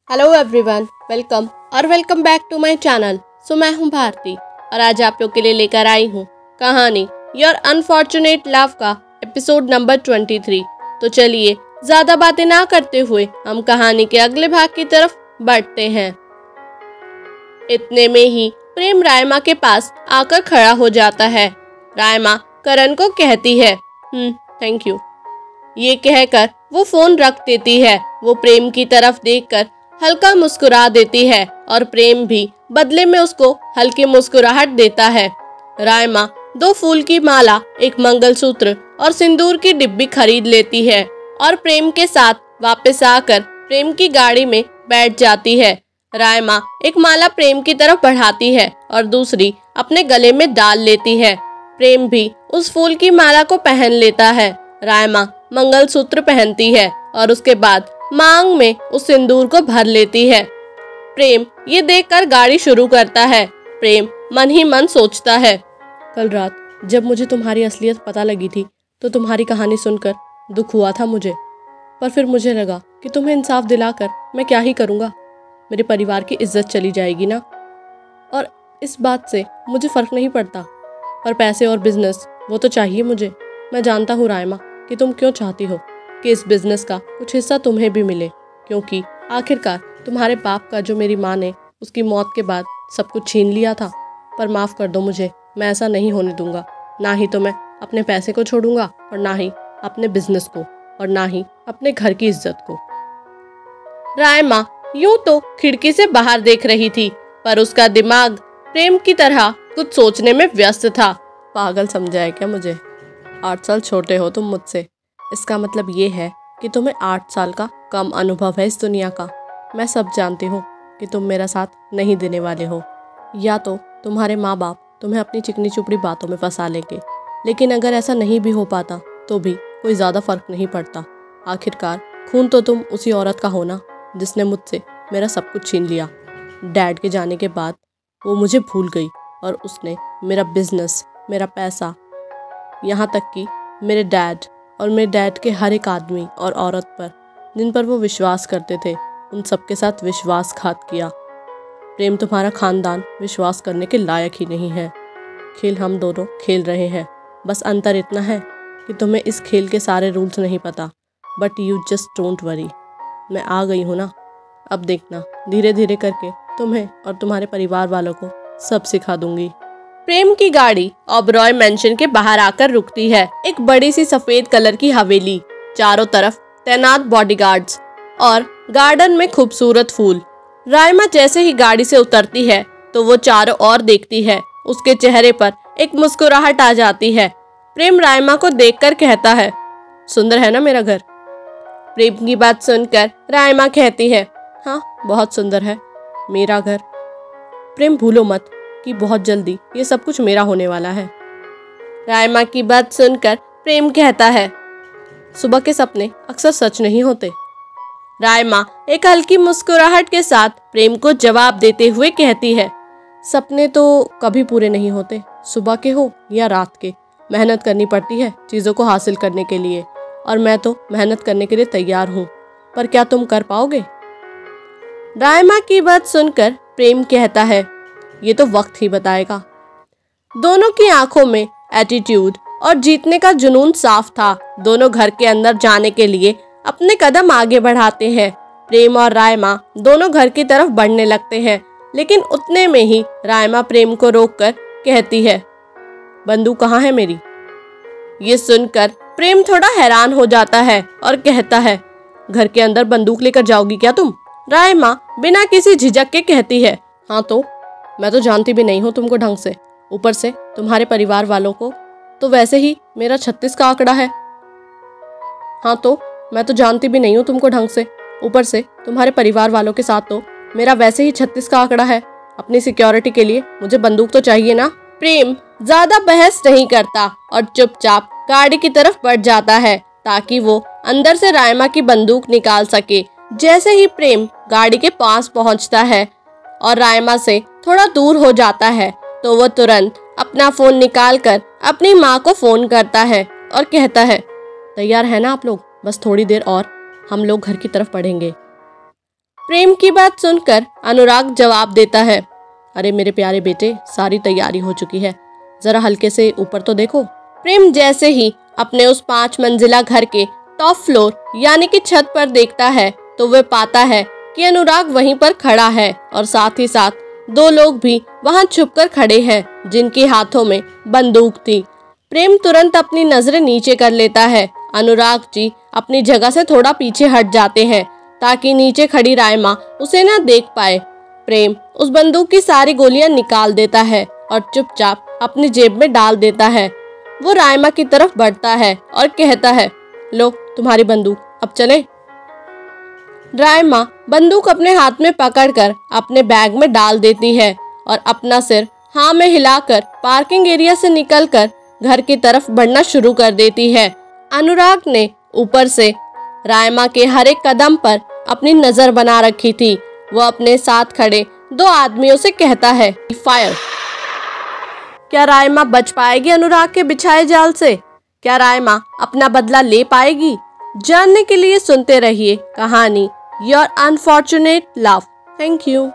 Hello everyone, welcome back to my channel. मैं हूं भारती और आज आप लोग के लिए लेकर आई हूं कहानी योर अनफॉर्चुनेट लव का एपिसोड नंबर 23। तो चलिए ज़्यादा बातें ना करते हुए हम कहानी के अगले भाग की तरफ बढ़ते हैं। इतने में ही प्रेम रायमा के पास आकर खड़ा हो जाता है। रायमा करण को कहती है थैंक यू। ये कहकर वो फोन रख देती है। वो प्रेम की तरफ देखकर हल्का मुस्कुरा देती है और प्रेम भी बदले में उसको हल्की मुस्कुराहट देता है। रायमा 2 फूल की माला, एक मंगलसूत्र और सिंदूर की डिब्बी खरीद लेती है और प्रेम के साथ वापस आकर प्रेम की गाड़ी में बैठ जाती है। रायमा एक माला प्रेम की तरफ बढ़ाती है और दूसरी अपने गले में डाल लेती है। प्रेम भी उस फूल की माला को पहन लेता है। रायमा मंगलसूत्र पहनती है और उसके बाद मांग में उस सिंदूर को भर लेती है। प्रेम ये देखकर गाड़ी शुरू करता है। प्रेम मन ही मन सोचता है, कल रात जब मुझे तुम्हारी असलियत पता लगी थी तो तुम्हारी कहानी सुनकर दुख हुआ था मुझे, पर फिर मुझे लगा कि तुम्हें इंसाफ दिलाकर मैं क्या ही करूँगा। मेरे परिवार की इज्जत चली जाएगी ना, और इस बात से मुझे फ़र्क नहीं पड़ता, पर पैसे और बिजनेस वो तो चाहिए मुझे। मैं जानता हूँ रायमा कि तुम क्यों चाहती हो कि इस बिजनेस का कुछ हिस्सा तुम्हें भी मिले, क्योंकि आखिरकार तुम्हारे बाप का जो मेरी माँ ने उसकी मौत के बाद सब कुछ छीन लिया था। पर माफ़ कर दो मुझे, मैं ऐसा नहीं होने दूंगा। ना ही तो मैं अपने पैसे को छोड़ूंगा और ना ही अपने बिजनेस को और ना ही अपने घर की इज्जत को। रायमा यूं तो खिड़की से बाहर देख रही थी, पर उसका दिमाग प्रेम की तरह कुछ सोचने में व्यस्त था। पागल समझा है क्या मुझे? 8 साल छोटे हो तुम मुझसे, इसका मतलब ये है कि तुम्हें 8 साल का कम अनुभव है इस दुनिया का। मैं सब जानती हूँ कि तुम मेरा साथ नहीं देने वाले हो, या तो तुम्हारे माँ बाप तुम्हें अपनी चिकनी चुपड़ी बातों में फंसा लेंगे। लेकिन अगर ऐसा नहीं भी हो पाता तो भी कोई ज़्यादा फर्क नहीं पड़ता। आखिरकार खून तो तुम उसी औरत का हो ना जिसने मुझसे मेरा सब कुछ छीन लिया। डैड के जाने के बाद वो मुझे भूल गई और उसने मेरा बिजनेस, मेरा पैसा, यहाँ तक कि मेरे डैड और मेरे डैड के हर एक आदमी और औरत पर जिन पर वो विश्वास करते थे, उन सब के साथ विश्वासघात किया। प्रेम, तुम्हारा खानदान विश्वास करने के लायक ही नहीं है। खेल हम दोनों खेल रहे हैं, बस अंतर इतना है कि तुम्हें इस खेल के सारे रूल्स नहीं पता। But you just don't worry, मैं आ गई हूँ ना। अब देखना, धीरे धीरे करके तुम्हें और तुम्हारे परिवार वालों को सब सिखा दूंगी। प्रेम की गाड़ी ओबरॉय मेंशन के बाहर आकर रुकती है। एक बड़ी सी सफेद कलर की हवेली, चारों तरफ तैनात बॉडीगार्ड्स और गार्डन में खूबसूरत फूल। रायमा जैसे ही गाड़ी से उतरती है तो वो चारों ओर देखती है। उसके चेहरे पर एक मुस्कुराहट आ जाती है। प्रेम रायमा को देखकर कहता है, सुंदर है ना मेरा घर? प्रेम की बात सुनकर रायमा कहती है, हाँ बहुत सुंदर है मेरा घर। प्रेम, भूलो मत कि बहुत जल्दी ये सब कुछ मेरा होने वाला है। रायमा की बात सुनकर प्रेम कहता है, सुबह के सपने अक्सर सच नहीं होते। रायमा एक हल्की मुस्कुराहट के साथ प्रेम को जवाब देते हुए कहती है, सपने तो कभी पूरे नहीं होते, सुबह के हो या रात के। मेहनत करनी पड़ती है चीज़ों को हासिल करने के लिए, और मैं तो मेहनत करने के लिए तैयार हूँ, पर क्या तुम कर पाओगे? रायमा की बात सुनकर प्रेम कहता है, ये तो वक्त ही बताएगा। दोनों की आंखों में एटीट्यूड और जीतने का जुनून साफ था। दोनों घर के अंदर जाने के लिए अपने कदम आगे बढ़ाते हैं। प्रेम और रायमा दोनों घर की तरफ बढ़ने लगते हैं, लेकिन उतने में ही रायमा प्रेम को रोककर कहती है, बंदूक कहाँ है मेरी? ये सुनकर प्रेम थोड़ा हैरान हो जाता है और कहता है, घर के अंदर बंदूक लेकर जाओगी क्या तुम? रायमा बिना किसी झिझक के कहती है, हाँ तो मैं तो जानती भी नहीं हूँ तुमको ढंग से, ऊपर से तुम्हारे परिवार वालों को तो वैसे ही मेरा 36 का आंकड़ा है। हाँ तो मैं तो जानती भी नहीं हूँ तुमको ढंग से, ऊपर से तुम्हारे परिवार वालों के साथ तो मेरा वैसे ही 36 का आंकड़ा है। अपनी सिक्योरिटी के लिए मुझे बंदूक तो चाहिए ना। प्रेम ज्यादा बहस नहीं करता और चुपचाप गाड़ी की तरफ बढ़ जाता है ताकि वो अंदर से रायमा की बंदूक निकाल सके। जैसे ही प्रेम गाड़ी के पास पहुंचता है और रायमा से थोड़ा दूर हो जाता है तो वो तुरंत अपना फोन निकालकर अपनी माँ को फोन करता है और कहता है, तैयार है ना आप लोग? बस थोड़ी देर और हम लोग घर की तरफ बढ़ेंगे। प्रेम की बात सुनकर अनुराग जवाब देता है, अरे मेरे प्यारे बेटे, सारी तैयारी हो चुकी है, जरा हल्के से ऊपर तो देखो। प्रेम जैसे ही अपने उस 5 मंजिला घर के टॉप फ्लोर यानी कि छत पर देखता है तो वह पाता है कि अनुराग वहीं पर खड़ा है और साथ ही साथ 2 लोग भी वहां छुपकर खड़े हैं जिनके हाथों में बंदूक थी। प्रेम तुरंत अपनी नजरें नीचे कर लेता है। अनुराग जी अपनी जगह से थोड़ा पीछे हट जाते हैं ताकि नीचे खड़ी रायमा उसे न देख पाए। प्रेम उस बंदूक की सारी गोलियां निकाल देता है और चुपचाप अपनी जेब में डाल देता है। वो रायमा की तरफ बढ़ता है और कहता है, लो तुम्हारी बंदूक, अब चले। रायमा बंदूक अपने हाथ में पकड़कर अपने बैग में डाल देती है और अपना सिर हाँ में हिलाकर पार्किंग एरिया से निकलकर घर की तरफ बढ़ना शुरू कर देती है। अनुराग ने ऊपर से रायमा के हर एक कदम पर अपनी नजर बना रखी थी। वो अपने साथ खड़े 2 आदमियों से कहता है, फायर। क्या रायमा बच पाएगी अनुराग के बिछाए जाल से? क्या रायमा अपना बदला ले पाएगी? जानने के लिए सुनते रहिए कहानी your unfortunate love. Thank you.